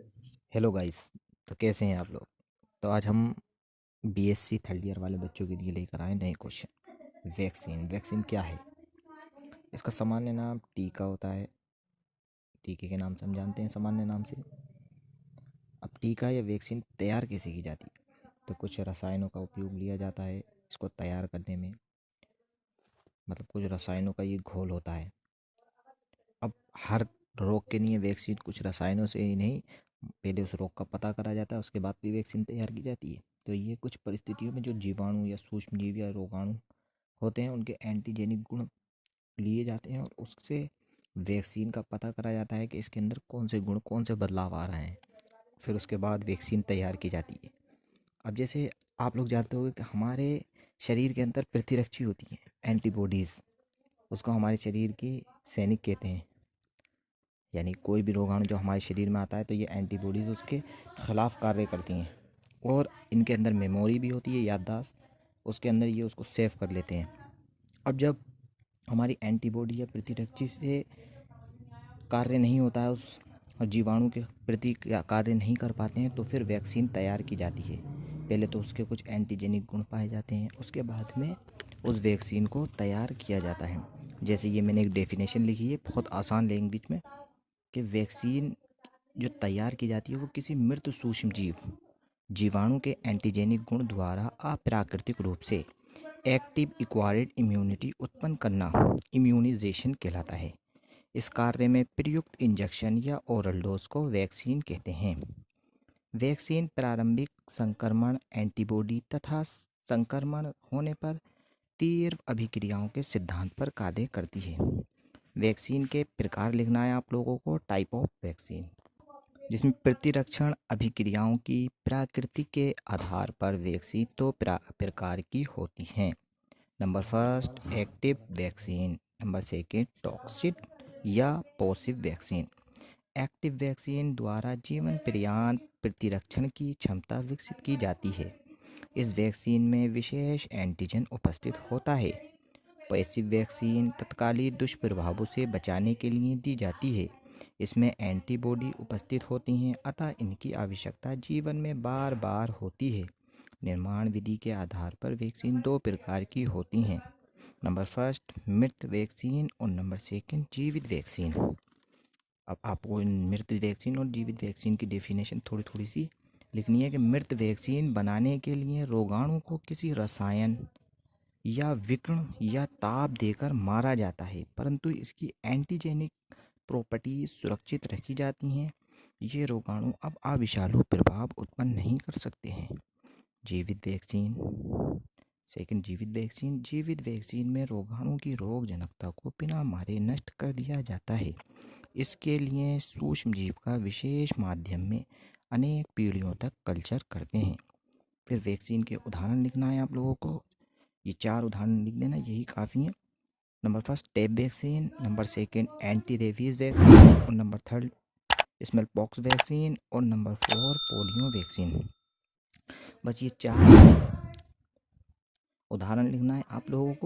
Hello guys. तो कैसे हैं आप लोग। तो आज हम बीएससी थर्ड ईयर वाले बच्चों के लिए लेकर आए नए क्वेश्चन। वैक्सीन वैक्सीन क्या है। इसका सामान्य नाम टीका होता है। टीके के नाम से हम जानते हैं सामान्य नाम से। अब टीका या वैक्सीन तैयार कैसे की जाती है, तो कुछ रसायनों का उपयोग लिया जाता है इसको तैयार करने में। मतलब कुछ रसायनों का ये घोल होता है। अब हर रोग के लिए वैक्सीन कुछ रसायनों से ही नहीं, पहले उस रोग का पता करा जाता है, उसके बाद भी वैक्सीन तैयार की जाती है। तो ये कुछ परिस्थितियों में जो जीवाणु या सूक्ष्मजीव या रोगाणु होते हैं उनके एंटीजेनिक गुण लिए जाते हैं और उससे वैक्सीन का पता करा जाता है कि इसके अंदर कौन से गुण कौन से बदलाव आ रहे हैं। फिर उसके बाद वैक्सीन तैयार की जाती है। अब जैसे आप लोग जानते होंगे कि हमारे शरीर के अंदर प्रतिरक्षी होती हैं एंटीबॉडीज़। उसको हमारे शरीर की सैनिक कहते हैं। यानी कोई भी रोगाणु जो हमारे शरीर में आता है तो ये एंटीबॉडीज़ उसके ख़िलाफ़ कार्य करती हैं। और इनके अंदर मेमोरी भी होती है, याददाश्त। उसके अंदर ये उसको सेव कर लेते हैं। अब जब हमारी एंटीबॉडी या प्रतिरक्षी से कार्य नहीं होता है, उस जीवाणु के प्रति कार्य नहीं कर पाते हैं, तो फिर वैक्सीन तैयार की जाती है। पहले तो उसके कुछ एंटीजेनिक गुण पाए जाते हैं, उसके बाद में उस वैक्सीन को तैयार किया जाता है। जैसे ये मैंने एक डेफिनेशन लिखी है बहुत आसान लैंग्वेज में, कि वैक्सीन जो तैयार की जाती है वो किसी मृत सूक्ष्म जीवाणु के एंटीजेनिक गुण द्वारा अप्राकृतिक रूप से एक्टिव एक्वायर्ड इम्यूनिटी उत्पन्न करना इम्यूनाइजेशन कहलाता है। इस कार्य में प्रयुक्त इंजेक्शन या ओरल डोज को वैक्सीन कहते हैं। वैक्सीन प्रारंभिक संक्रमण एंटीबॉडी तथा संक्रमण होने पर तीव्र अभिक्रियाओं के सिद्धांत पर कार्य करती है। वैक्सीन के प्रकार लिखना है आप लोगों को, टाइप ऑफ वैक्सीन, जिसमें प्रतिरक्षण अभिक्रियाओं की प्रकृति के आधार पर वैक्सीन दो प्रकार की होती हैं। Number first active vaccine, number second toxic या पॉसिव वैक्सीन। एक्टिव वैक्सीन द्वारा जीवन पर्यंत प्रतिरक्षण की क्षमता विकसित की जाती है। इस वैक्सीन में विशेष एंटीजन उपस्थित होता है। पैसिव वैक्सीन तत्कालीन दुष्प्रभावों से बचाने के लिए दी जाती है। इसमें एंटीबॉडी उपस्थित होती हैं, अतः इनकी आवश्यकता जीवन में बार बार होती है। निर्माण विधि के आधार पर वैक्सीन दो प्रकार की होती हैं। नंबर फर्स्ट मृत वैक्सीन और नंबर सेकंड जीवित वैक्सीन। अब आपको इन मृत वैक्सीन और जीवित वैक्सीन की डेफिनेशन थोड़ी थोड़ी सी लिखनी है। कि मृत वैक्सीन बनाने के लिए रोगाणु को किसी रसायन या विकिरण या ताप देकर मारा जाता है, परंतु इसकी एंटीजेनिक प्रॉपर्टीज सुरक्षित रखी जाती हैं। ये रोगाणु अब अविषालु प्रभाव उत्पन्न नहीं कर सकते हैं। जीवित वैक्सीन सेकंड जीवित वैक्सीन में रोगाणु की रोग जनकता को बिना मारे नष्ट कर दिया जाता है। इसके लिए सूक्ष्म जीव का विशेष माध्यम में अनेक पीढ़ियों तक कल्चर करते हैं। फिर वैक्सीन के उदाहरण लिखना है आप लोगों को। ये चार उदाहरण लिख देना, यही काफ़ी है। Number first TAB vaccine, number second anti rabies vaccine और number third smallpox vaccine और नंबर फोर पोलियो वैक्सीन। बस ये चार उदाहरण लिखना है आप लोगों को।